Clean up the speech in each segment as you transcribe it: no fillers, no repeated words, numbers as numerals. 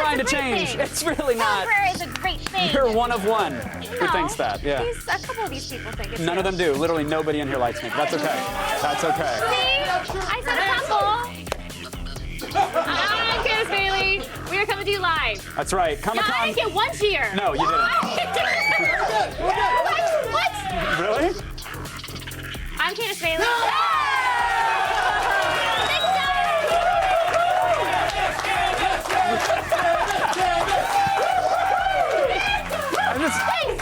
trying to change. It's really not. Temporary is a great thing. You're one of one who thinks that. Yeah. A couple of these people think it's None of them do. Literally nobody in here likes me. That's okay. That's okay. See? I said a couple. I'm Candace Bailey. We are coming to you live. That's right. Comic-Con. I didn't get one cheer. No, you didn't. What? Really? I'm Candace Bailey.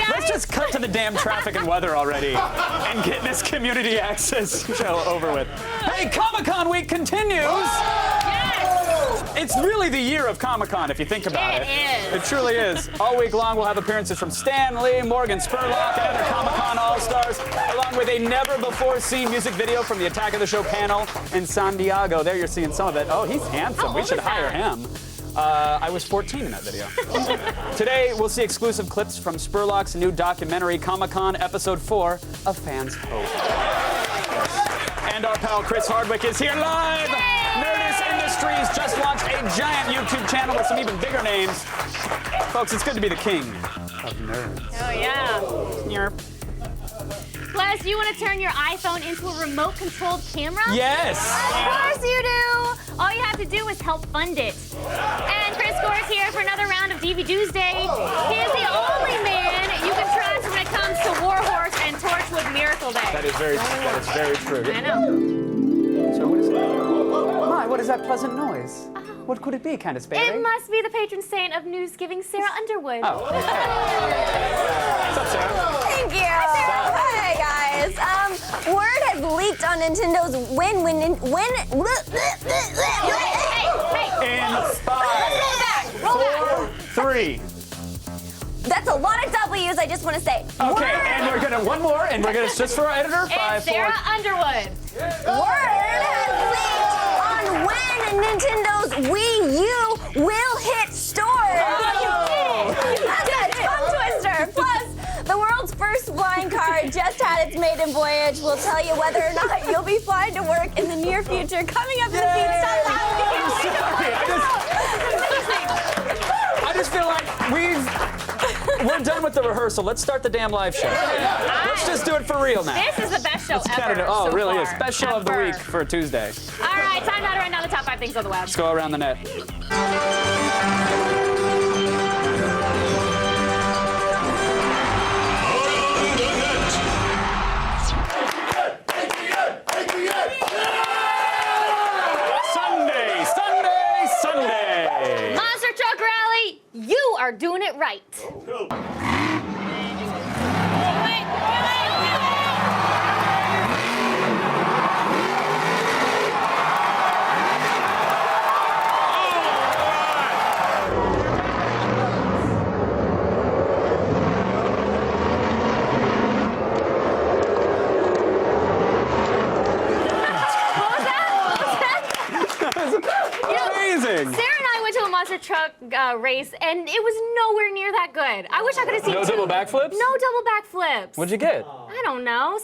Let's just cut to the damn traffic and weather already and get this community access show over with. Hey, Comic-Con week continues! Yes! It's really the year of Comic-Con if you think about it. It is. It truly is. All week long we'll have appearances from Stan Lee, Morgan Spurlock, and other Comic-Con All-Stars, along with a never-before-seen music video from the Attack of the Show panel in San Diego. There you're seeing some of it. Oh, he's handsome. We should hire him. I was 14 in that video. Today, we'll see exclusive clips from Spurlock's new documentary, Comic-Con Episode 4, A Fan's Hope. And our pal Chris Hardwick is here live! Nerdist Industries just launched a giant YouTube channel with some even bigger names. Folks, it's good to be the king of nerds. Oh, yeah. Yerp. Plus, you want to turn your iPhone into a remote-controlled camera? Yes! Of course you do! All you have to do is help fund it. And Chris Gore's here for another round of DVD Tuesday. He is the only man you can trust when it comes to Warhorse and Torchwood Miracle Day. That is very true. I know. So what is that? My, what is that pleasant noise? What could it be, Candace Bailey? It must be the patron saint of news-giving, Sarah Underwood. Oh, okay. What's up, Sarah? Thank you. Hey guys. Word had leaked on Nintendo's In 5, Roll back. 4, 3. That's a lot of W's. I just want to say. Okay, and we're gonna one more, and we're gonna just for our editor. 5, 4. Sarah Underwood. Word has leaked on when Nintendo's Wii U will hit stores. That's a tongue twister. Plus, the world's first flying car just had its maiden voyage. We'll tell you whether or not you'll be flying to work in the near future. Coming up in the feed. I just feel like we're done with the rehearsal. Let's start the damn live show. Let's just do it for real now. This is the best show ever. Oh, it so really far. is. Best show of the week for a Tuesday. All right, time now to run down the top 5 things on the web. Let's go around the net. Sunday. Monster Truck Rally, you are doing it right. Amazing. Sarah and I went to a monster truck race, and it was nowhere near that good. I wish I could have seen No double backflips? No double backflips. What'd you get? I don't know,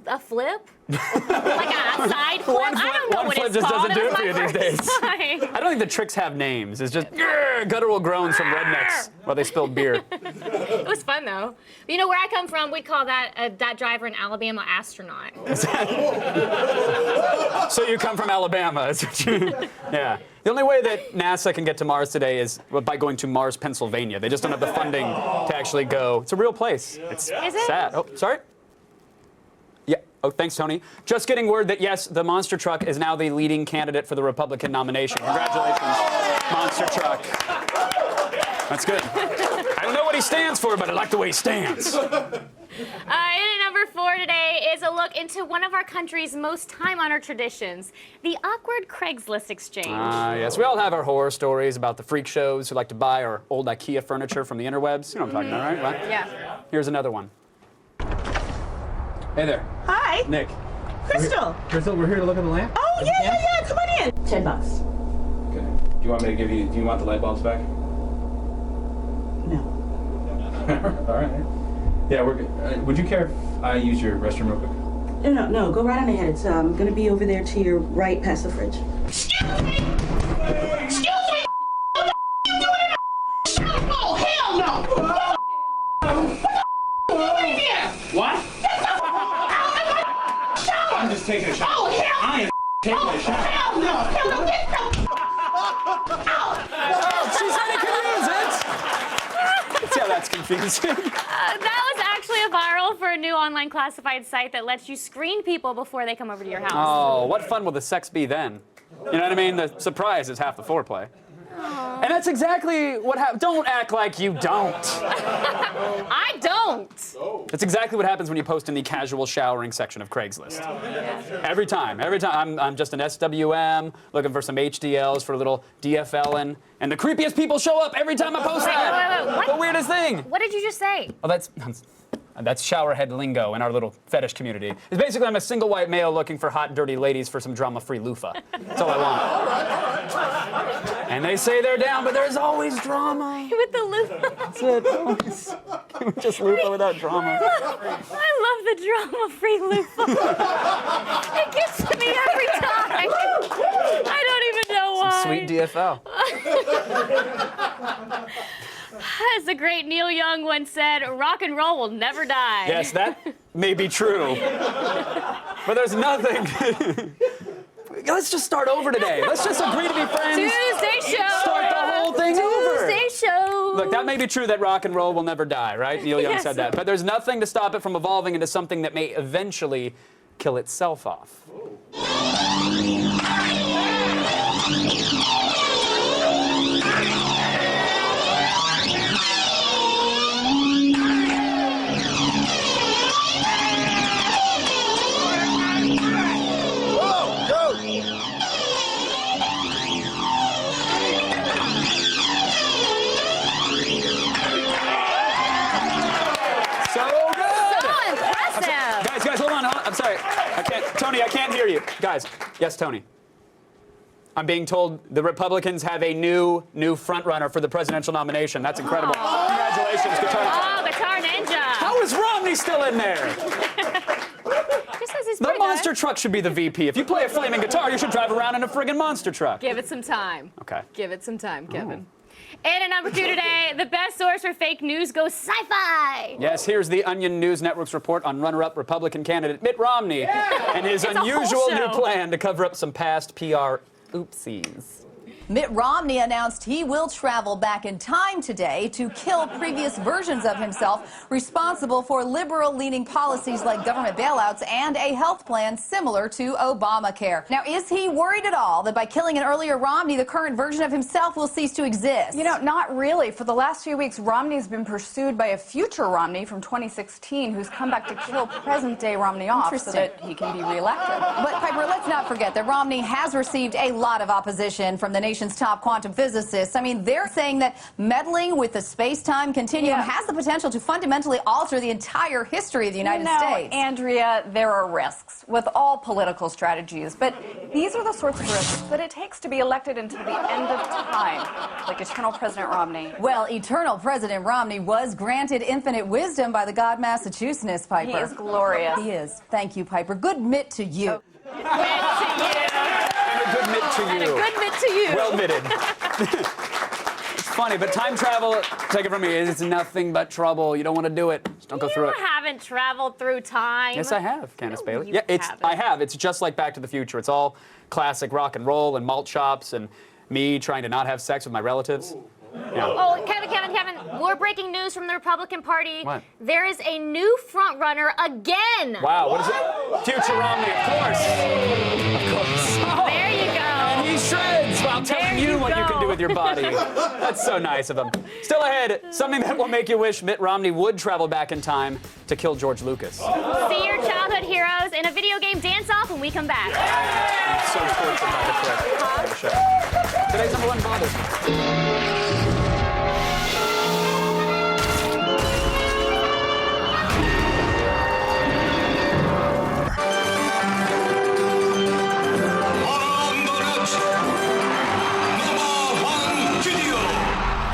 a flip? Like a side flip? I don't know one what flip it's just called. doesn't do It it was for you my these days. first time. I don't think the tricks have names. It's just guttural groans from rednecks while they spill beer. It was fun, though. You know, where I come from, we'd call that driver in Alabama astronaut. So you come from Alabama. Yeah. The only way that NASA can get to Mars today is by going to Mars, Pennsylvania. They just don't have the funding to actually go. It's a real place. It's sad. Oh, sorry? Yeah. Oh, thanks, Tony. Just getting word that, yes, the monster truck is now the leading candidate for the Republican nomination. Congratulations, monster truck. That's good. I don't know what he stands for, but I like the way he stands. In at number 4 today is a look into one of our country's most time-honored traditions, the awkward Craigslist exchange. Yes, we all have our horror stories about the freak shows who like to buy our old IKEA furniture from the interwebs. You know what I'm talking about, right? Yeah. Here's another one. Hey there. Hi. Nick. Crystal. Crystal, we're here to look at the lamp. Oh, yeah. Come on in. $10. Okay. Do you want me to give you, do you want the light bulbs back? No. All right. Yeah, we're good. Would you care if I use your restroom real quick? No. Go right on ahead. It's gonna be over there to your right, past the fridge. Excuse me. Excuse me. taking a shot. Oh, hell! I am taking a shot. Hell no! Hell no! Get no! She said he could use it. See how that's confusing. That was actually a viral for a new online classified site that lets you screen people before they come over to your house. Oh, what fun will the sex be then? You know what I mean? The surprise is half the foreplay. And that's exactly what happens. Don't act like you don't. I don't. That's exactly what happens when you post in the casual showering section of Craigslist. Every time. I'm just an SWM, looking for some HDLs for a little DFLing, and the creepiest people show up every time I post that. Wait, what? The weirdest thing. What did you just say? Oh, that's showerhead lingo in our little fetish community. It's basically I'm a single white male looking for hot, dirty ladies for some drama-free loofah. That's all I want. And they say they're down, but there's always drama. With the loofah. That's it. Always. Just loofah without drama. I love the drama-free loofah. It gets to me every time. I don't even know why. Sweet DFL. As the great Neil Young once said, rock and roll will never die. Yes, that may be true. But there's nothing. Let's just start over today. Let's just agree to be friends. Tuesday show. Start the whole thing over. Tuesday show. Look, that may be true that rock and roll will never die, right? Neil Young Yes. said that. But there's nothing to stop it from evolving into something that may eventually kill itself off. Guys, hold on. I'm sorry. Tony, I can't hear you. Guys. Yes, Tony. I'm being told the Republicans have a new front runner for the presidential nomination. That's incredible. Congratulations, Guitar. Oh, Guitar Ninja. How is Romney still in there? Just says he's The pretty monster good. truck should be the VP. If you play a flaming guitar, you should drive around in a friggin' monster truck. Give it some time. Okay. Give it some time, Kevin. And at number 2 today, the best source for fake news goes sci-fi. Yes, here's the Onion News Network's report on runner-up Republican candidate Mitt Romney and his It's a whole unusual new show. plan to cover up some past PR oopsies. Mitt Romney announced he will travel back in time today to kill previous versions of himself responsible for liberal-leaning policies like government bailouts and a health plan similar to Obamacare. Now, is he worried at all that by killing an earlier Romney, the current version of himself will cease to exist? You know, not really. For the last few weeks, Romney's been pursued by a future Romney from 2016 who's come back to kill present-day Romney off so that he can be reelected. But, Piper, let's not forget that Romney has received a lot of opposition from the nation's top quantum physicists. I mean, they're saying that meddling with the space-time continuum has the potential to fundamentally alter the entire history of the United States. Andrea, there are risks with all political strategies, but these are the sorts of risks that it takes to be elected until the end of time, like eternal President Romney. Well, eternal President Romney was granted infinite wisdom by the god Massachusetts, Piper. He is glorious. He is. Thank you, Piper. Good mitt to you. And a good mitt to you. Good mitt to you. Well mitted. It's funny, but time travel, take it from me, it's nothing but trouble. You don't want to do it. Just don't go through You it. haven't traveled through time. Yes, I have, Candace No, Bailey. you Yeah, haven't. I have. It's just like Back to the Future. It's all classic rock and roll and malt shops and me trying to not have sex with my relatives. Yeah. Oh, Kevin, more breaking news from the Republican Party. What? There is a new front runner again. Wow, what is it? Future Romney, of course. Of course. There you go. And he shreds while telling There you what you can go. do with your body. That's so nice of him. Still ahead, something that will make you wish Mitt Romney would travel back in time to kill George Lucas. See your childhood heroes in a video game dance-off when we come back. I'm so tortured by the show. Today's number one bothers me.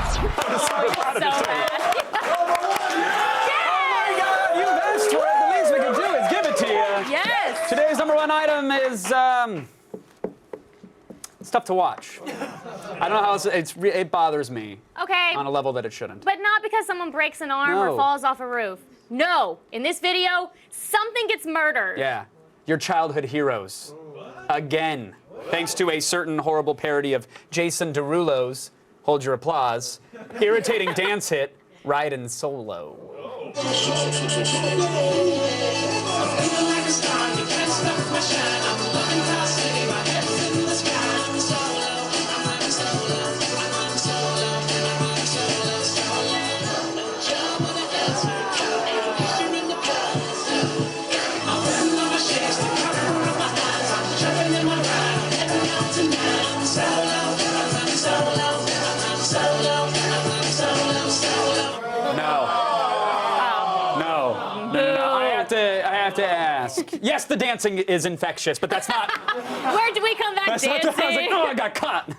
So bad. You've asked for it. The least we can do is give it to you. Yes. Today's number one item is it's tough to watch. I don't know how else, it bothers me Okay, on a level that it shouldn't. but not because someone breaks an arm No. or falls off a roof. No, in this video, something gets murdered. Yeah. your childhood heroes. Again. Thanks to a certain horrible parody of Jason Derulo's, hold your applause, irritating dance hit, Ridin' Solo. I have to ask. Yes, the dancing is infectious, but that's not. Where do we come back That's dancing? not. I was like, oh, I got caught.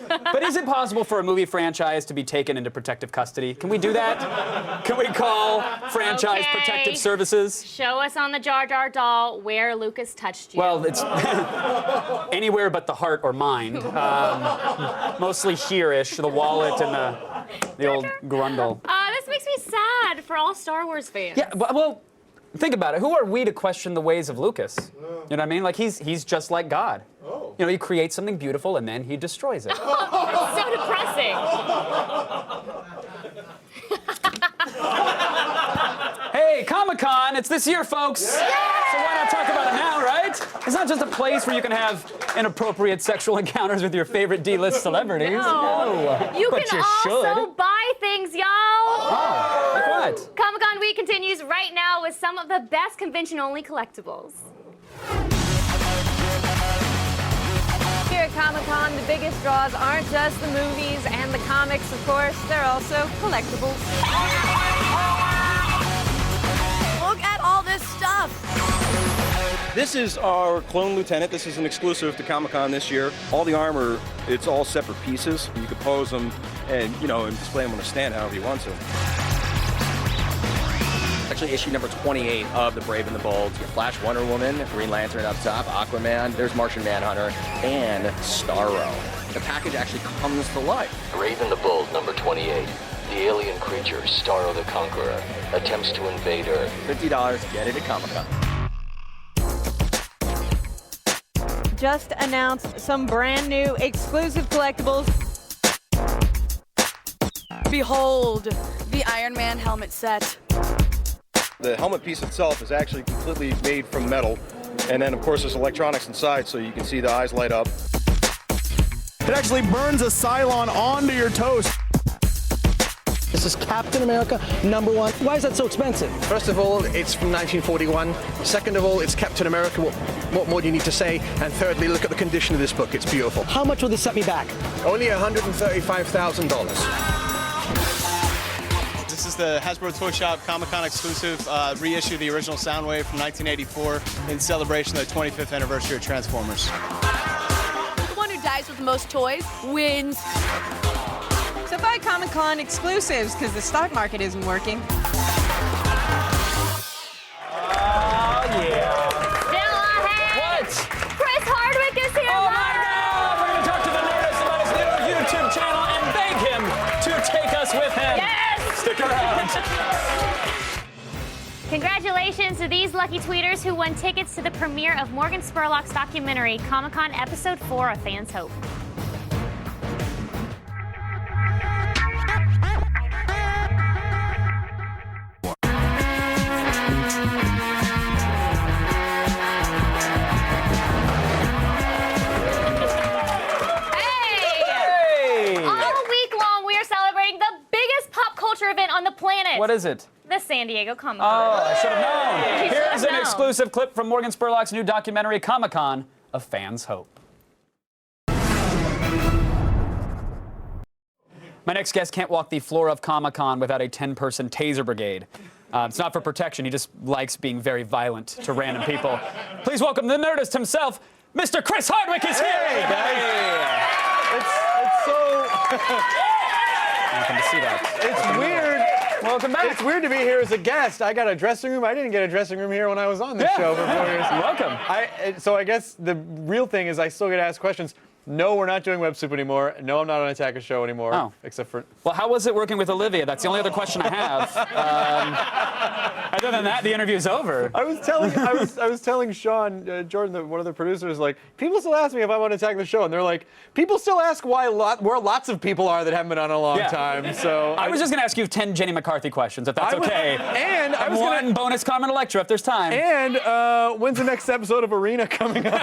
But is it possible for a movie franchise to be taken into protective custody? Can we do that? Can we call franchise Okay. protective services? Show us on the Jar Jar doll where Lucas touched you. Well, it's anywhere but the heart or mind. Mostly here-ish, the wallet and the old grundle. This makes me sad for all Star Wars fans. Yeah, well, think about it. Who are we to question the ways of Lucas? You know what I mean? Like, he's just like God. You know, he creates something beautiful and then he destroys it. It's so depressing. Hey, Comic-Con, it's this year, folks. So why not talk about it now, right? It's not just a place where you can have inappropriate sexual encounters with your favorite D-list celebrities. No. You but can you also should. buy things, y'all. Oh, like what? Comic-Con Week continues right now with some of the best convention-only collectibles. Here at Comic-Con, the biggest draws aren't just the movies and the comics, of course. They're also collectibles. Look at all this stuff. This is our clone lieutenant. This is an exclusive to Comic-Con this year. All the armor, it's all separate pieces. You can pose them and, and display them on a stand however you want to. Actually, issue number 28 of The Brave and the Bold. You get Flash, Wonder Woman, Green Lantern up top, Aquaman, there's Martian Manhunter, and Starro. The package actually comes to life. Brave and the Bold, number 28. The alien creature, Starro the Conqueror, attempts to invade Earth. $50, get it at Comic-Con. Just announced some brand new exclusive collectibles. Behold, the Iron Man helmet set. The helmet piece itself is actually completely made from metal. And then, of course, there's electronics inside, so you can see the eyes light up. It actually burns a Cylon onto your toast. This is Captain America #1. Why is that so expensive? First of all, it's from 1941. Second of all, it's Captain America. What more do you need to say? And thirdly, look at the condition of this book. It's beautiful. How much will this set me back? Only $135,000. This is the Hasbro Toy Shop Comic-Con exclusive reissue of the original Soundwave from 1984 in celebration of the 25th anniversary of Transformers. The one who dies with the most toys wins. So buy Comic-Con exclusives because the stock market isn't working. Still ahead. What? Chris Hardwick is here Oh my live. God! We're gonna talk to the Nerdist about his new YouTube channel and beg him to take us with him. Yes! Stick around. Congratulations to these lucky tweeters who won tickets to the premiere of Morgan Spurlock's documentary, Comic-Con Episode 4, A Fan's Hope. Hey! All week long, we are celebrating the biggest pop culture event on the planet. What is it? The San Diego Comic-Con. Oh, I should have known. You should Here's have an known. exclusive clip from Morgan Spurlock's new documentary, Comic-Con, A Fan's Hope. My next guest can't walk the floor of Comic-Con without a 10-person taser brigade. It's not for protection. He just likes being very violent to random people. Please welcome the Nerdist himself, Mr. Chris Hardwick is here. Hey, guys. It's so... Welcome to see that. It's weird. Welcome back. It's weird to be here as a guest. I got a dressing room. I didn't get a dressing room here when I was on this show for 4 years. Welcome. So I guess the real thing is I still get asked questions. No, we're not doing Web Soup anymore. No, I'm not on Attack a Show anymore. Oh. Except for... Well, how was it working with Olivia? That's the only other question I have. Other than that, the interview's over. I was telling Sean Jordan, one of the producers, like, people still ask me if I'm on Attack the Show, and they're like, people still ask where lots of people are that haven't been on in a long time. So I was just going to ask you 10 Jenny McCarthy questions, if that's okay. And I was one bonus Carmen Electra if there's time. And when's the next episode of Arena coming up?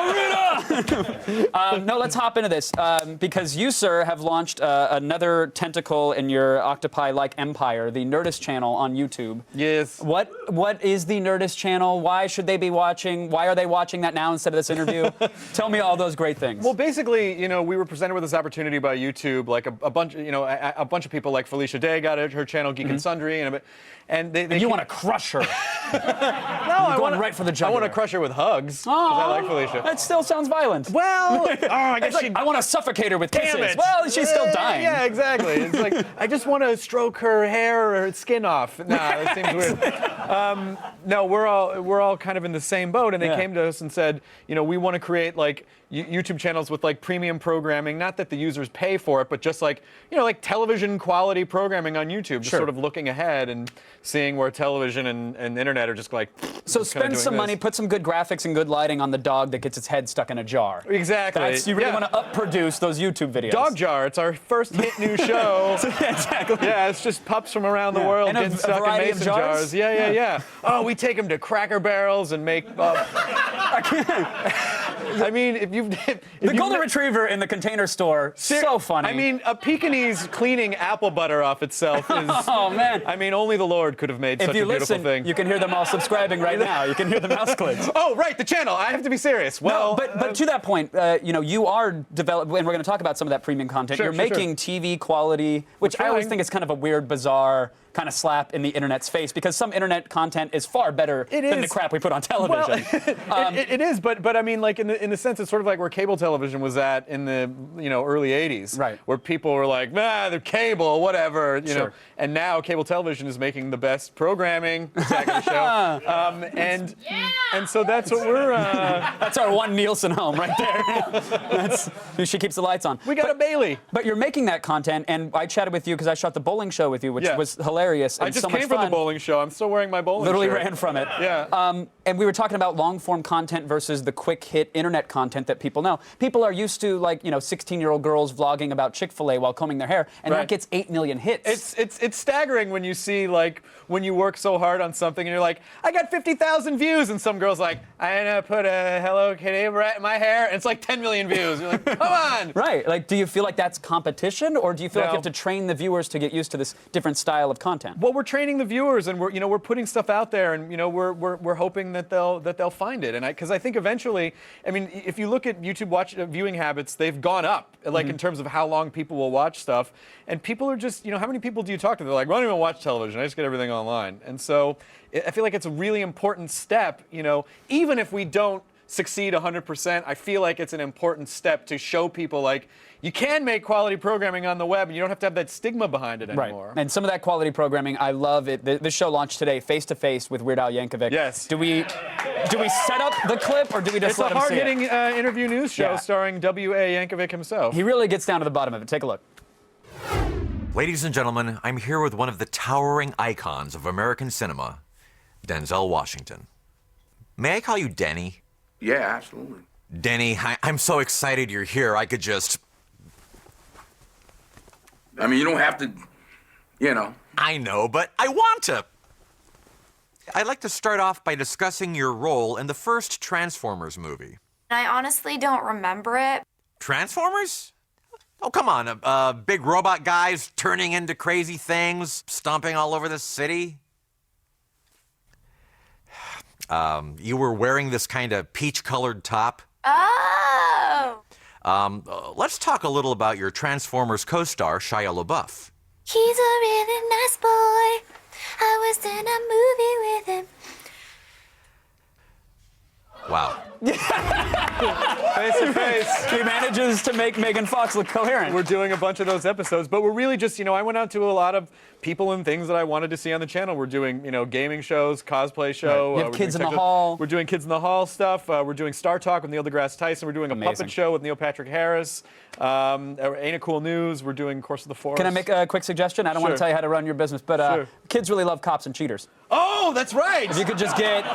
Arena! No, let's hop into this because you, sir, have launched another tentacle in your octopi-like empire, the Nerdist channel on YouTube. Yes. What is the Nerdist channel? Why should they be watching? Why are they watching that now instead of this interview? Tell me all those great things. Well, basically, we were presented with this opportunity by YouTube, like a bunch, a bunch of people like Felicia Day got her channel, Geek and Sundry, and they you want to crush her? No, I want right for the jugular. I want to crush her with hugs. Oh, I like Felicia. That still sounds violent. Well, I guess I want to suffocate her with kisses. Damn it. Well, she's still dying. Yeah, exactly. It's like I just want to stroke her hair or her skin off. Nah, that seems weird. No, we're all kind of in the same boat, and they came to us and said, we want to create like YouTube channels with like premium programming. Not that the users pay for it, but just like like television quality programming on YouTube. Just sort of looking ahead and seeing where television and internet are just like. So spend some money, put some good graphics and good lighting on the dog that gets its head stuck in a jar. Exactly. You really want to up-produce those YouTube videos. Dog Jar. It's our first hit new show. Exactly. Yeah, it's just pups from around the world getting stuck in mason jars. Yeah. Oh, we take them to Cracker Barrels and make. I mean, if the golden retriever in the Container Store, so funny. I mean, a Pekingese cleaning apple butter off itself is. Oh man! I mean, only the Lord could have made such a beautiful thing. You can hear them all subscribing right now. You can hear the mouse clicks. Oh, right, the channel. I have to be serious. Well, no, but to that point, you are developing, and we're going to talk about some of that premium content. You're making TV quality, which I always think is kind of a weird, bizarre kind of slap in the internet's face because some internet content is far better than the crap we put on television. Well, it is, but I mean, like in the sense, it's sort of like where cable television was at in the early '80s, right? Where people were like, they're cable, whatever, know. And now cable television is making the best programming, Attack of the Show, and so that's what we're. That's our one Nielsen home right there. She keeps the lights on. We got a Bailey. But you're making that content, and I chatted with you because I shot the bowling show with you, which was hilarious. And I just so much came fun. from the bowling show. I'm still wearing my bowling shirt. Literally ran from it. Yeah. And we were talking about long-form content versus the quick-hit internet content that people know. People are used to, 16-year-old girls vlogging about Chick-fil-A while combing their hair, and that gets 8 million hits. It's staggering when you see, when you work so hard on something and you're like, I got 50,000 views, and some girl's like, I'm gonna put a Hello Kitty right in my hair, and it's like 10 million views. You're like, come on! Right. Do you feel like that's competition, or do you feel like you have to train the viewers to get used to this different style of content? Well, we're training the viewers, and we're putting stuff out there, and we're hoping that they'll find it, and because I think eventually, I mean, if you look at YouTube viewing habits, they've gone up, in terms of how long people will watch stuff, and people are just, how many people do you talk to? They're like, well, I don't even watch television, I just get everything online, and so I feel like it's a really important step, even if we don't succeed 100%, I feel like it's an important step to show people you can make quality programming on the web and you don't have to have that stigma behind it anymore. Right. And some of that quality programming, I love it. This show launched today, Face to Face with Weird Al Yankovic. Yes. Do we set up the clip or do we just let him see it? It's a hard-hitting interview news show starring W.A. Yankovic himself. He really gets down to the bottom of it. Take a look. Ladies and gentlemen, I'm here with one of the towering icons of American cinema, Denzel Washington. May I call you Denny? Yeah, absolutely. Denny, I'm so excited you're here. I could just... I mean, you don't have to, I know, but I want to. I'd like to start off by discussing your role in the first Transformers movie. I honestly don't remember it. Transformers? Oh, come on. Big robot guys turning into crazy things, stomping all over the city. You were wearing this kind of peach-colored top. Oh! Let's talk a little about your Transformers co-star, Shia LaBeouf. He's a really nice boy. I was in a movie with him. Wow. Face to face. He manages to make Megan Fox look coherent. We're doing a bunch of those episodes, but we're really just, I went out to a lot of people and things that I wanted to see on the channel. We're doing, gaming shows, cosplay show. Right. You have we're Kids doing in the Hall. We're doing Kids in the Hall stuff. We're doing Star Talk with Neil deGrasse Tyson. We're doing a puppet show with Neil Patrick Harris. Ain't It Cool News. We're doing Course of the Forest. Can I make a quick suggestion? I don't want to tell you how to run your business, but kids really love cops and cheaters. Oh, that's right. If you could just get a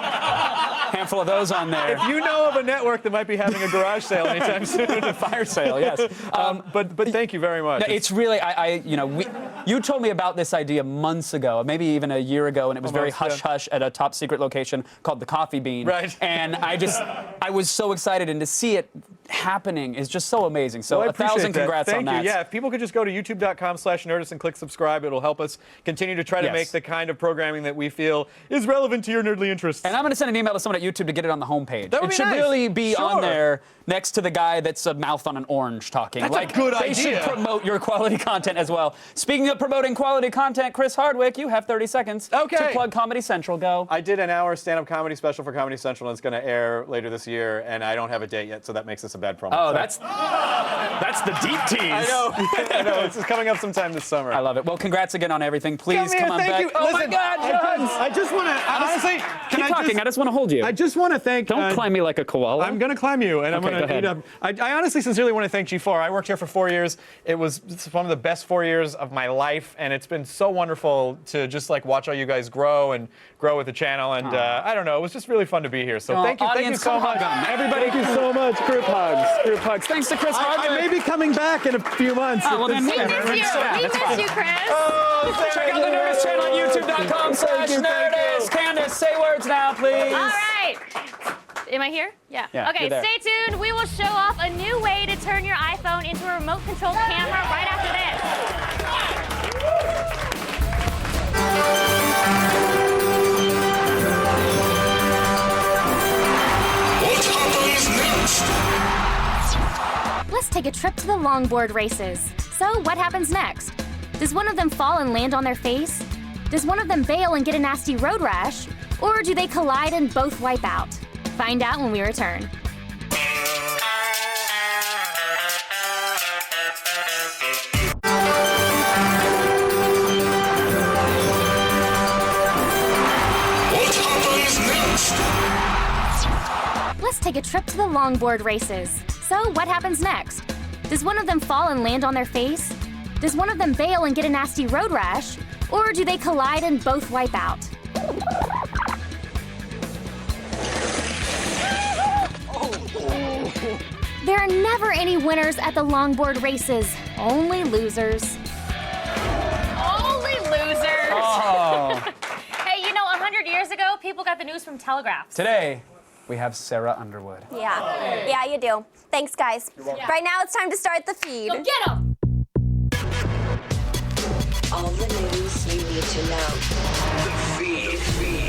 handful of those on there. If you know of a network that might be having a garage sale anytime soon. A fire sale, yes. But thank you very much. No, it's really, you told me about this idea months ago, maybe even a year ago, and it was very hush-hush at a top secret location called the Coffee Bean. Right. And I was so excited, and to see it happening is just so amazing. So well, 1,000 congrats on that. Thank you. Yeah, if people could just go to youtube.com/Nerdist and click subscribe, it'll help us continue to try to make the kind of programming that we feel is relevant to your nerdly interests. And I'm going to send an email to someone at YouTube to get it on the homepage. That would be it should nice. really be on Sure. there next to the guy that's a mouth on an orange talking. That's a good They idea. should promote your quality content as well. Speaking of promoting quality content, Chris Hardwick, you have 30 seconds to plug Comedy Central. Go. I did an hour stand-up comedy special for Comedy Central, and it's going to air later this year, and I don't have a date yet, so that makes this a bad promo. Oh, that's the deep tease. I know. I know. This is coming up sometime this summer. I love it. Well, congrats again on everything. Please come on thank back. you. Oh Listen, my God, John! I just want to honestly Keep talking. I just want to hold you. I just want to thank. Don't climb me like a koala. I'm going to climb you, and Okay, I'm going to. I honestly, sincerely want to thank G4. I worked here for 4 years. It's one of the best 4 years of my life, and it's been so wonderful to just watch all you guys grow with the channel. And I don't know, it was just really fun to be here. So thank you audience, so come much. hug 'em. Everybody, thank you so much. Group hugs. Group hugs. Thanks to Chris Hardwick. I may be coming back in a few months. Oh, well, then We miss you, Chris. Check out the Nerdist channel at youtube.com/Nerdist. Candace, say words now, please. All right. Am I here? Yeah. Yeah, Okay, you're there. stay tuned. We will show off a new way to turn your iPhone into a remote control camera right after this. What happens next? Let's take a trip to the longboard races. So, what happens next? Does one of them fall and land on their face? Does one of them bail and get a nasty road rash? Or do they collide and both wipe out? Find out when we return. What happens next? Let's take a trip to the longboard races. So, what happens next? Does one of them fall and land on their face? Does one of them bail and get a nasty road rash? Or do they collide and both wipe out? There are never any winners at the longboard races, only losers. Only losers. Oh. Hey, 100 years ago, people got the news from telegraphs. Today, we have Sarah Underwood. Yeah, you do. Thanks, guys. Right now, it's time to start the feed. Go get 'em. All the news you need to know. The feed.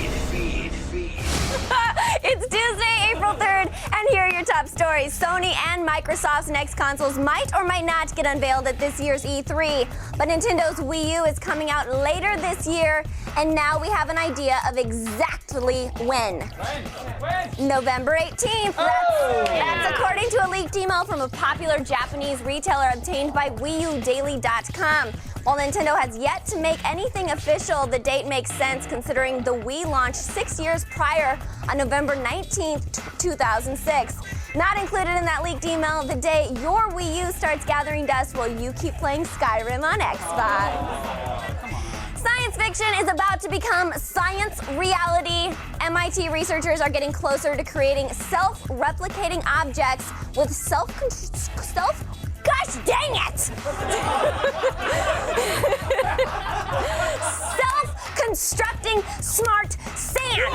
It's Tuesday, April 3rd, and here are your top stories. Sony and Microsoft's next consoles might or might not get unveiled at this year's E3, but Nintendo's Wii U is coming out later this year, and now we have an idea of exactly when. November 18th. That's according to a leaked email from a popular Japanese retailer obtained by WiiUDaily.com. While Nintendo has yet to make anything official, the date makes sense considering the Wii launched 6 years prior on November 19th, 2006. Not included in that leaked email, the day your Wii U starts gathering dust while you keep playing Skyrim on Xbox. Science fiction is about to become science reality. MIT researchers are getting closer to creating self-replicating objects with gosh dang it! Self-constructing smart sand.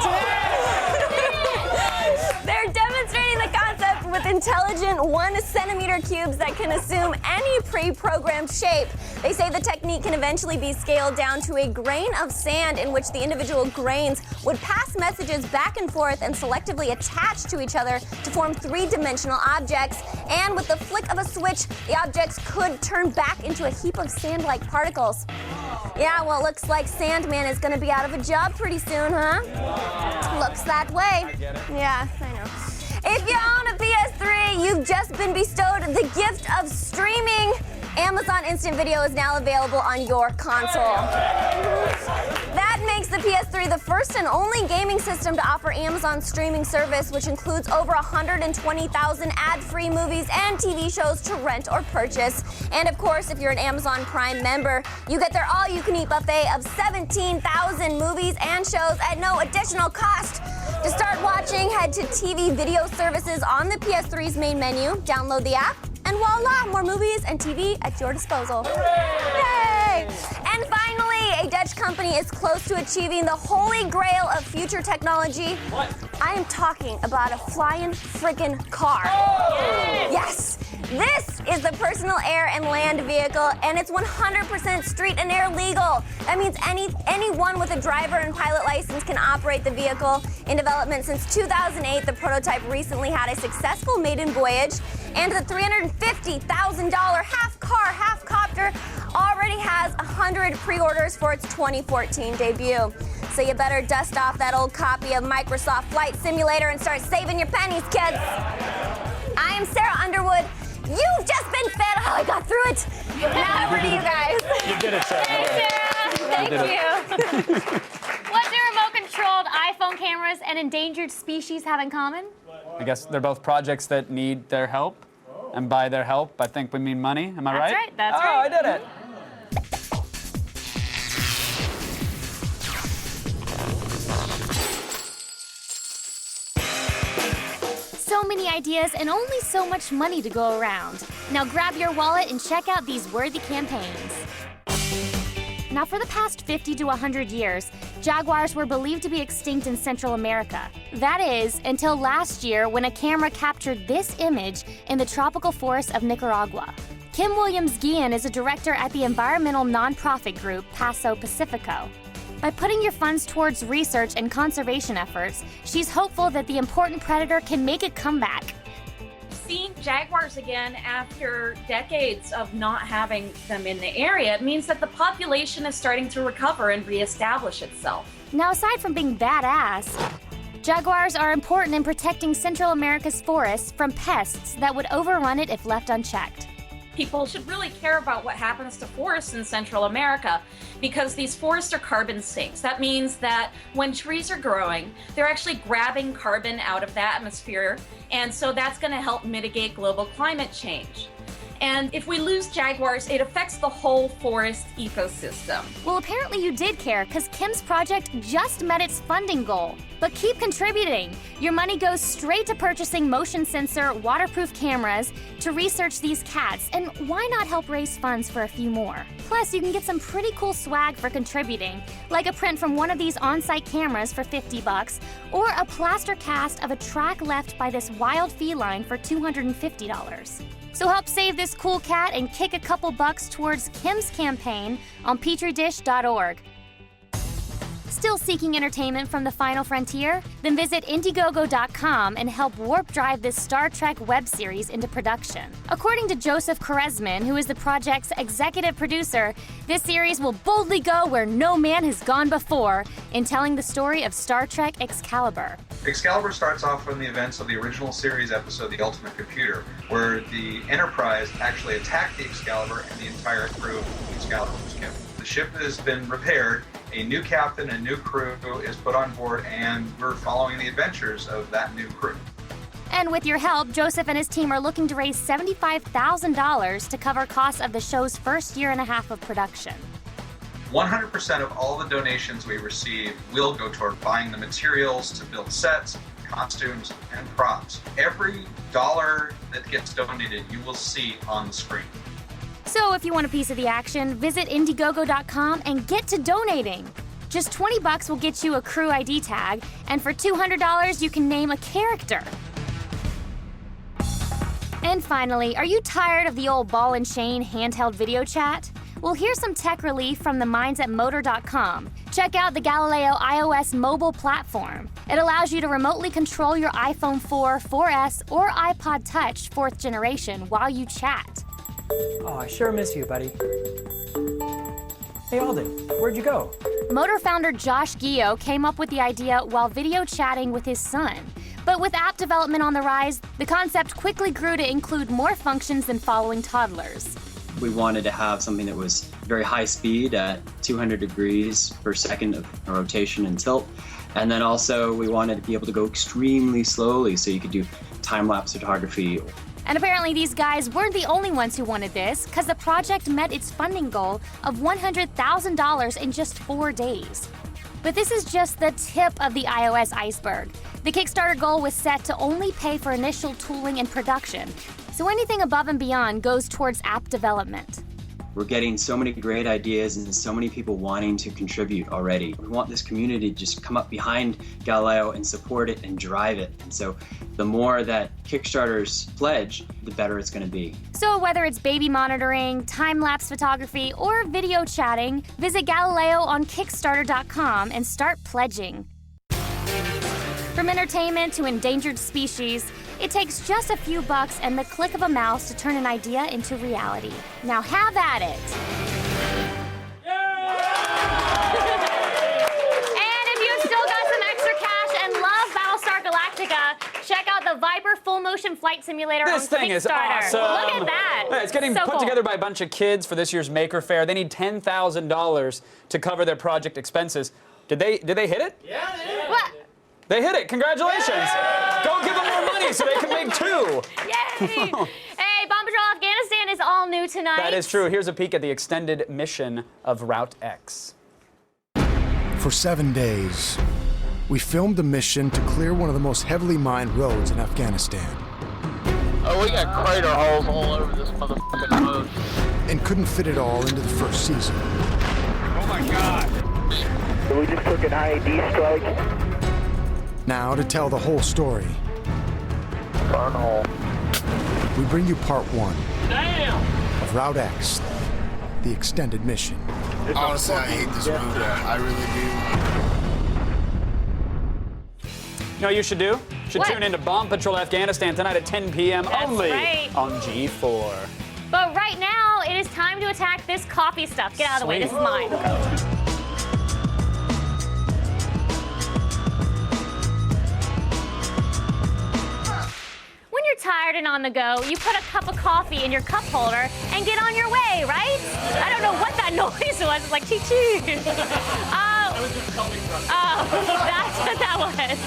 They're demonstrating the concept with intelligent 1 centimeter cubes that can assume any pre-programmed shape. They say the technique can eventually be scaled down to a grain of sand in which the individual grains would pass messages back and forth and selectively attach to each other to form three-dimensional objects. And with the flick of a switch, the objects could turn back into a heap of sand-like particles. Yeah, well, it looks like Sandman is going to be out of a job pretty soon, huh? Looks that way. I get it. Yeah, I know. If you own a PS3, you've just been bestowed the gift of streaming. Amazon Instant Video is now available on your console. That makes the PS3 the first and only gaming system to offer Amazon streaming service, which includes over 120,000 ad-free movies and TV shows to rent or purchase. And of course, if you're an Amazon Prime member, you get their all-you-can-eat buffet of 17,000 movies and shows at no additional cost. To start watching, head to TV video services on the PS3's main menu, download the app, and voila, more movies and TV at your disposal. Yay! And finally, a Dutch company is close to achieving the holy grail of future technology. What? I am talking about a flying friggin' car. Oh! Yes! This is the personal air and land vehicle, and it's 100% street and air legal. That means anyone with a driver and pilot license can operate the vehicle. In development since 2008, the prototype recently had a successful maiden voyage, and the $350,000 half car, half copter already has 100 pre-orders for its 2014 debut. So you better dust off that old copy of Microsoft Flight Simulator and start saving your pennies, kids. I am Sarah Underwood. You've just been fed. Oh, I got through it. Now over to you guys. You did it, Sarah. Thanks, Sarah. Thank you. What do remote-controlled iPhone cameras and endangered species have in common? I guess they're both projects that need their help. And by their help, I think we mean money. Am I right? That's right. That's right. Oh, I did it. So many ideas and only so much money to go around. Now grab your wallet and check out these worthy campaigns. Now for the past 50 to 100 years, jaguars were believed to be extinct in Central America. That is, until last year when a camera captured this image in the tropical forest of Nicaragua. Kim Williams-Guillen is a director at the environmental nonprofit group Paso Pacifico. By putting your funds towards research and conservation efforts, she's hopeful that the important predator can make a comeback. Seeing jaguars again after decades of not having them in the area, it means that the population is starting to recover and reestablish itself. Now, aside from being badass, jaguars are important in protecting Central America's forests from pests that would overrun it if left unchecked. People should really care about what happens to forests in Central America because these forests are carbon sinks. That means that when trees are growing, they're actually grabbing carbon out of the atmosphere, and so that's going to help mitigate global climate change. And if we lose jaguars, it affects the whole forest ecosystem. Well, apparently you did care, because Kim's project just met its funding goal. But keep contributing. Your money goes straight to purchasing motion sensor, waterproof cameras to research these cats, and why not help raise funds for a few more? Plus, you can get some pretty cool swag for contributing, like a print from one of these on-site cameras for $50, or a plaster cast of a track left by this wild feline for $250. So help save this cool cat and kick a couple bucks towards Kim's campaign on PetriDish.org. Still seeking entertainment from the final frontier? Then visit Indiegogo.com and help warp drive this Star Trek web series into production. According to Joseph Koresman, who is the project's executive producer, this series will boldly go where no man has gone before in telling the story of Star Trek Excalibur. Excalibur starts off from the events of the original series episode, The Ultimate Computer, where the Enterprise actually attacked the Excalibur and the entire crew of Excalibur was killed. The ship has been repaired, a new captain and new crew is put on board, and we're following the adventures of that new crew. And with your help, Joseph and his team are looking to raise $75,000 to cover costs of the show's first year and a half of production. 100% of all the donations we receive will go toward buying the materials to build sets, costumes, and props. Every dollar that gets donated, you will see on the screen. So if you want a piece of the action, visit Indiegogo.com and get to donating. Just $20 will get you a crew ID tag, and for $200 you can name a character. And finally, are you tired of the old ball and chain handheld video chat? Well, here's some tech relief from the minds at Motor.com. Check out the Galileo iOS mobile platform. It allows you to remotely control your iPhone 4, 4S, or iPod Touch 4th generation while you chat. Oh, I sure miss you, buddy. Hey, Alden, where'd you go? Motor founder Josh Gio came up with the idea while video chatting with his son. But with app development on the rise, the concept quickly grew to include more functions than following toddlers. We wanted to have something that was very high speed at 200 degrees per second of rotation and tilt. And then also we wanted to be able to go extremely slowly so you could do time-lapse photography. And apparently these guys weren't the only ones who wanted this, because the project met its funding goal of $100,000 in just 4 days. But this is just the tip of the iOS iceberg. The Kickstarter goal was set to only pay for initial tooling and production, so anything above and beyond goes towards app development. We're getting so many great ideas and so many people wanting to contribute already. We want this community to just come up behind Galileo and support it and drive it. And so the more that Kickstarters pledge, the better it's going to be. So whether it's baby monitoring, time-lapse photography, or video chatting, visit Galileo on Kickstarter.com and start pledging. From entertainment to endangered species, it takes just a few bucks and the click of a mouse to turn an idea into reality. Now have at it! And if you've still got some extra cash and love Battlestar Galactica, check out the Viper Full Motion Flight Simulator on Kickstarter. This thing is awesome. Look at that. Yeah, it's getting So put cool. together by a bunch of kids for this year's Maker Faire. They need $10,000 to cover their project expenses. Did they hit it? Yeah, they did. What? They hit it. Congratulations. Go give them more money so they can make 2. Yay! Hey, Bomb Patrol Afghanistan is all new tonight. That is true. Here's a peek at the extended mission of Route X. For 7 days, we filmed a mission to clear one of the most heavily mined roads in Afghanistan. Oh, we got crater holes all over this motherfucking road. And couldn't fit it all into the first season. Oh my God. So we just took an IED strike. Now, to tell the whole story, Burn hole. we bring you part 1 Damn. of Route X, the extended mission. Honestly, I hate this road. I really do. You know what you should do? You should What? tune into Bomb Patrol Afghanistan tonight at 10 p.m. That's only right. on G4. But right now, it is time to attack this coffee stuff. Get out of the way. This is mine. When you're tired and on the go, you put a cup of coffee in your cup holder and get on your way, right? I don't know what that noise was. It's like chee-chee. That's what that was.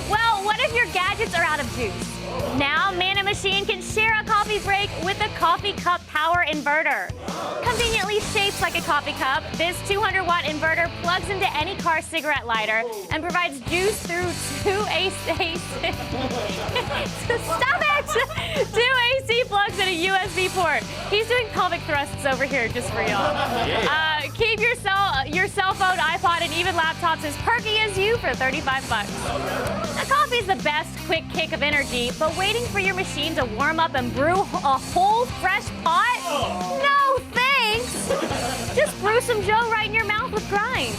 Well, what if your gadgets are out of juice? Now, Man and Machine can share a coffee break with a coffee cup power inverter. Conveniently shaped like a coffee cup, this 200-watt inverter plugs into any car cigarette lighter and provides juice through 2 AC Stop it! 2 AC plugs and a USB port. He's doing pelvic thrusts over here just for y'all. Keep your cell phone, iPod, and even laptops as perky as you for 35 bucks. Now, coffee's the best quick kick of energy, but waiting for your machine to warm up and brew a whole fresh pot? No thanks! Just brew some Joe right in your mouth with Grind.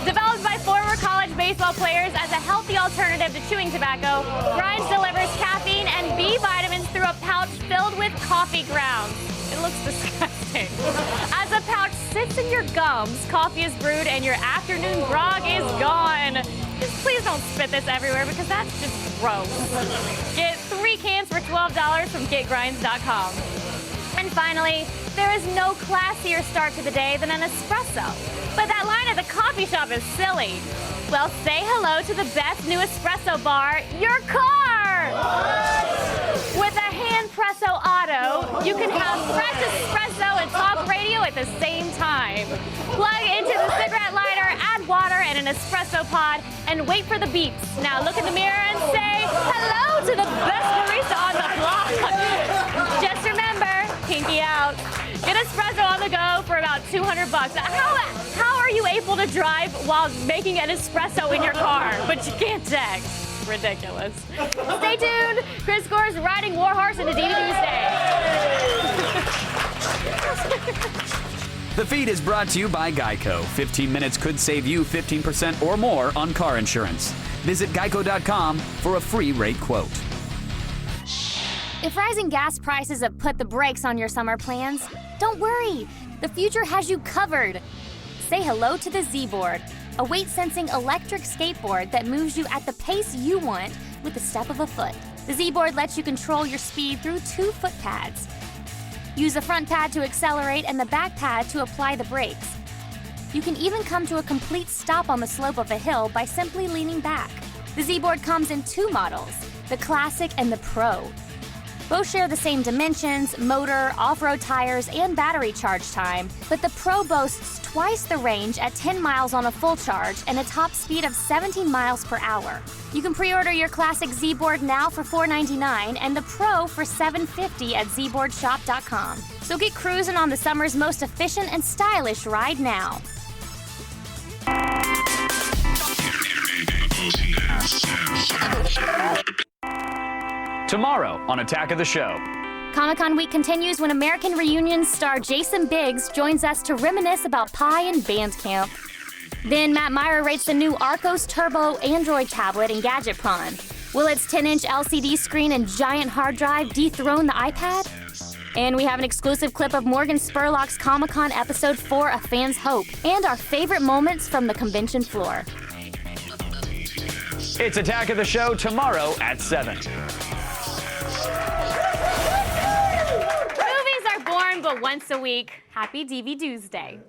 Developed by former college baseball players as a healthy alternative to chewing tobacco, Grinds delivers caffeine and B vitamins through a pouch filled with coffee grounds. It looks disgusting. As the pouch sits in your gums, coffee is brewed and your afternoon grog is gone. Just please don't spit this everywhere because that's just gross. Get 3 cans for $12 from GetGrinds.com. And finally, there is no classier start to the day than an espresso. But that line at the coffee shop is silly. Well, say hello to the best new espresso bar, your car! With a Handpresso Auto, you can have fresh espresso and talk radio at the same time. Plug into the cigarette lighter, add water and an espresso pod, and wait for the beeps. Now look in the mirror and say hello to the best barista on the block. Just remember, pinky out. Get espresso on the go for about $200. How are you able to drive while making an espresso in your car, but you can't text? Ridiculous. Stay tuned. Chris Gore's riding Warhorse into DVD Tuesday. The feed is brought to you by Geico. 15 minutes could save you 15% or more on car insurance. Visit geico.com for a free rate quote. If rising gas prices have put the brakes on your summer plans, don't worry. The future has you covered. Say hello to the Z-Board, a weight-sensing electric skateboard that moves you at the pace you want with the step of a foot. The Z-Board lets you control your speed through 2 foot pads. Use the front pad to accelerate and the back pad to apply the brakes. You can even come to a complete stop on the slope of a hill by simply leaning back. The Z-Board comes in 2 models, the Classic and the Pro. Both share the same dimensions, motor, off-road tires, and battery charge time, but the Pro boasts twice the range at 10 miles on a full charge and a top speed of 17 miles per hour. You can pre-order your Classic Z-Board now for $4.99 and the Pro for $7.50 at zboardshop.com. So get cruising on the summer's most efficient and stylish ride now. Tomorrow on Attack of the Show. Comic-Con week continues when American Reunions star Jason Biggs joins us to reminisce about Pi and Bandcamp. Then Matt Meyer rates the new Arcos Turbo Android tablet in Gadget Prime. Will its 10-inch LCD screen and giant hard drive dethrone the iPad? And we have an exclusive clip of Morgan Spurlock's Comic-Con episode 4, A Fan's Hope, and our favorite moments from the convention floor. It's Attack of the Show tomorrow at 7. Movies are born but once a week. Happy DVD Tuesday.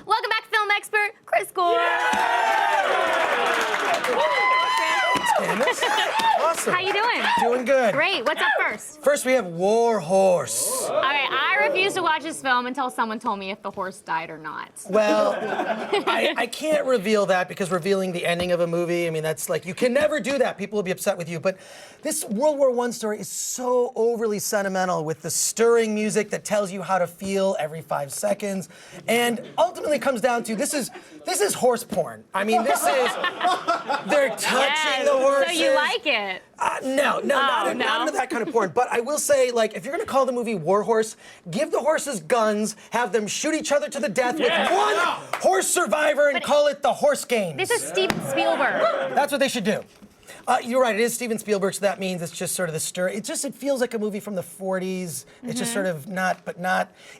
Welcome back, film expert Chris Gore. Awesome. How you doing? Doing good. Great. What's up first? First, we have War Horse. All right, I refuse to watch this film until someone told me if the horse died or not. Well, I can't reveal that because revealing the ending of a movie, I mean, that's like, you can never do that. People will be upset with you. But this World War I story is so overly sentimental with the stirring music that tells you how to feel every 5 seconds. And ultimately comes down to, this is horse porn. I mean, this is, they're touching the horses. So you like it? No, not into that kind of porn. But I will say, like, if you're gonna call the movie War Horse, give the horses guns, have them shoot each other to the death with one horse survivor, and call it the Horse Games. This is Steven Spielberg. That's what they should do. You're right, it is Steven Spielberg, so that means it's just sort of the stir. It feels like a movie from the 40s. It's just sort of not.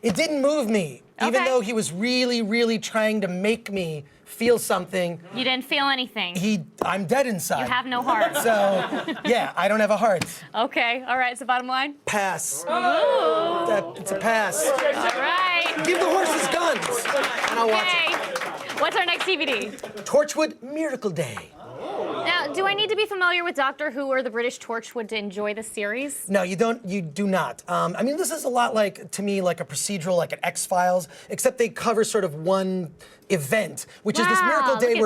It didn't move me, even though he was really, really trying to make me feel something. You didn't feel anything. I'm dead inside. You have no heart. So, yeah, I don't have a heart. Okay, all right, so bottom line? Pass. Ooh. It's a pass. All right. Give the horses guns, and I'll watch it. What's our next DVD? Torchwood Miracle Day. Now, do I need to be familiar with Doctor Who or the British Torchwood to enjoy the series? No, you don't. You do not. I mean, this is a lot like, to me, like a procedural, like an X-Files, except they cover sort of one event, which is this Miracle Day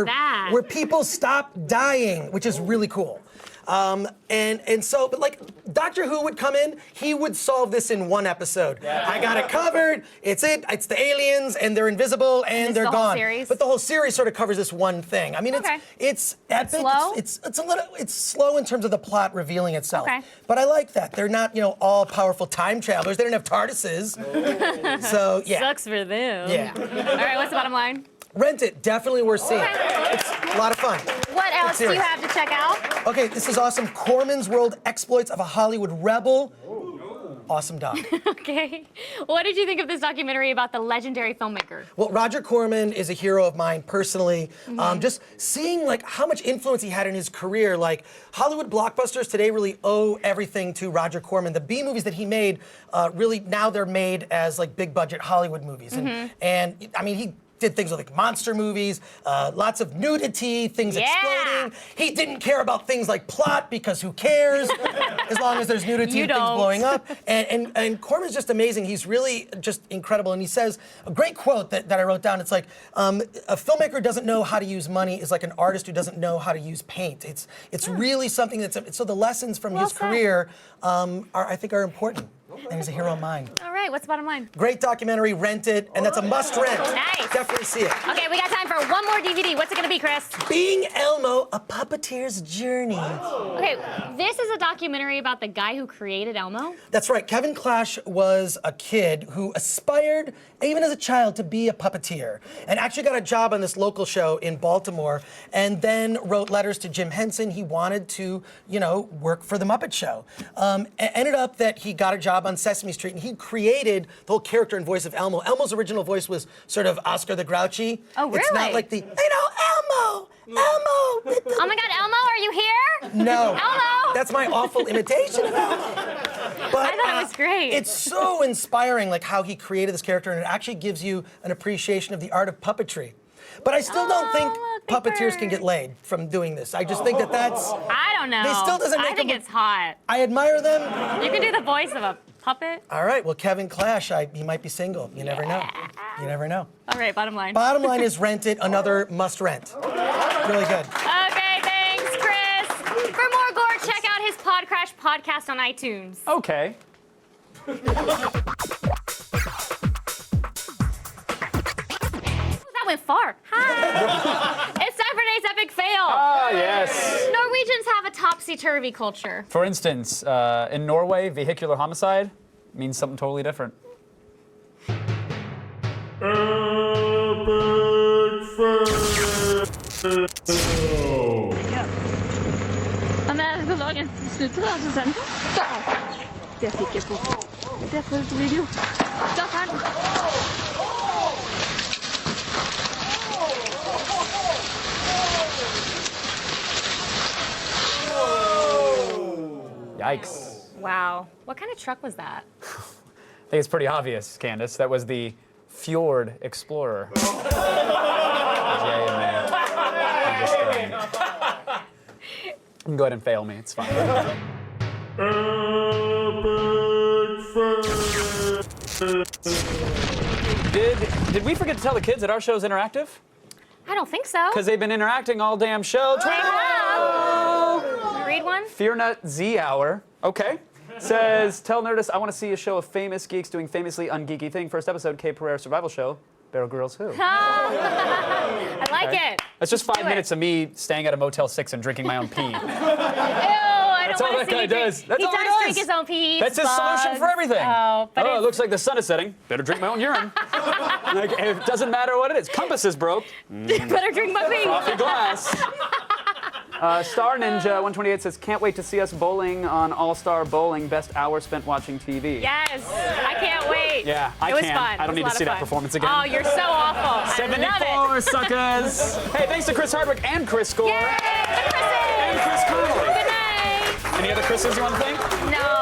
where people stop dying, which is really cool. So, but like, Doctor Who would come in, he would solve this in one episode. I got it covered, it's the aliens, and they're invisible, and they're gone. But the whole series sort of covers this one thing. I mean, it's epic. Slow? It's slow in terms of the plot revealing itself. Okay. But I like that. They're not, all powerful time travelers. They don't have TARDISes. So, yeah. Sucks for them. Yeah. All right, what's the bottom line? Rent it. Definitely worth seeing. It's a lot of fun. What else do you have to check out? Okay, this is awesome. Corman's World Exploits of a Hollywood Rebel. Awesome doc. Okay. What did you think of this documentary about the legendary filmmaker? Well, Roger Corman is a hero of mine personally. Just seeing like how much influence he had in his career. Like Hollywood blockbusters today really owe everything to Roger Corman. The B movies that he made, really now they're made as like big budget Hollywood movies. And I mean, he did things like monster movies, lots of nudity, things exploding. He didn't care about things like plot because who cares? As long as there's nudity and things blowing up. And Corman's just amazing. He's really just incredible. And he says a great quote that I wrote down. It's like, a filmmaker who doesn't know how to use money is like an artist who doesn't know how to use paint. It's really something so the lessons from his career I think are important. And he's a hero of mine. All right, what's the bottom line? Great documentary, rent it, and that's a must rent. Nice. Definitely see it. Okay, we got time for one more DVD. What's it gonna be, Chris? Being Elmo, A Puppeteer's Journey. Okay, this is a documentary about the guy who created Elmo? That's right. Kevin Clash was a kid who aspired, even as a child, to be a puppeteer, and actually got a job on this local show in Baltimore, and then wrote letters to Jim Henson. He wanted to, work for the Muppet Show. Ended up that he got a job on Sesame Street, and he created created the whole character and voice of Elmo. Elmo's original voice was sort of Oscar the Grouchy. Oh, really? It's not like the, Elmo! Oh my God, Elmo, are you here? No. Elmo! That's my awful imitation of Elmo. But, I thought it was great. It's so inspiring, like how he created this character, and it actually gives you an appreciation of the art of puppetry. But I still don't think puppeteers can get laid from doing this. I just think that that's... I don't know. They still doesn't make I think them- it's hot. I admire them. You can do the voice of a puppet. All right, well, Kevin Clash, he might be single. You never know. You never know. All right, bottom line. Bottom line is Rent It, another must rent. Really good. Okay, thanks, Chris. For more gore, check out his Pod Crash podcast on iTunes. Okay. That went far. Hi. It's time for today's epic fail. Ah, yes. Norwegians have a topsy-turvy culture. For instance, in Norway, vehicular homicide means something totally different. Amerikalagen slutar alltså sen. Det fick jag på. Det är fullt video. Stopp här. Yikes. Wow. What kind of truck was that? I think it's pretty obvious, Candace. That was the Fjord Explorer. Jay, man. You can go ahead and fail me. It's fine. Did we forget to tell the kids that our show's interactive? I don't think so. Because they've been interacting all damn show. They have. Can we read one? Fear Nut Z Hour. Okay. Says, tell Nerdist I want to see a show of famous geeks doing famously ungeeky thing. First episode, Kay Pereira survival show. Bear Grylls Who? I like it. That's just Let's 5 do minutes of me staying at a Motel 6 and drinking my own pee. Ew, I That's don't all want that to see guy you does. drink. That's He all he does does. drink his own pee. That's his solution for everything. Oh, but it looks like the sun is setting. Better drink my own urine. Like, it doesn't matter what it is. Compass is broke. better drink my pee. Off your glass. Star Ninja 128 says, can't wait to see us bowling on All-Star Bowling. Best hour spent watching TV. Yes, I can't wait. Yeah, I It was can. fun. I It don't was need a to lot see of that fun. performance again. Oh, you're so awful. 74 I love it. suckers. Hey, thanks to Chris Hardwick and Chris Score. Yay, the Chris's. And Chris Connolly. Good night. Any other Chris's you want to thank? No.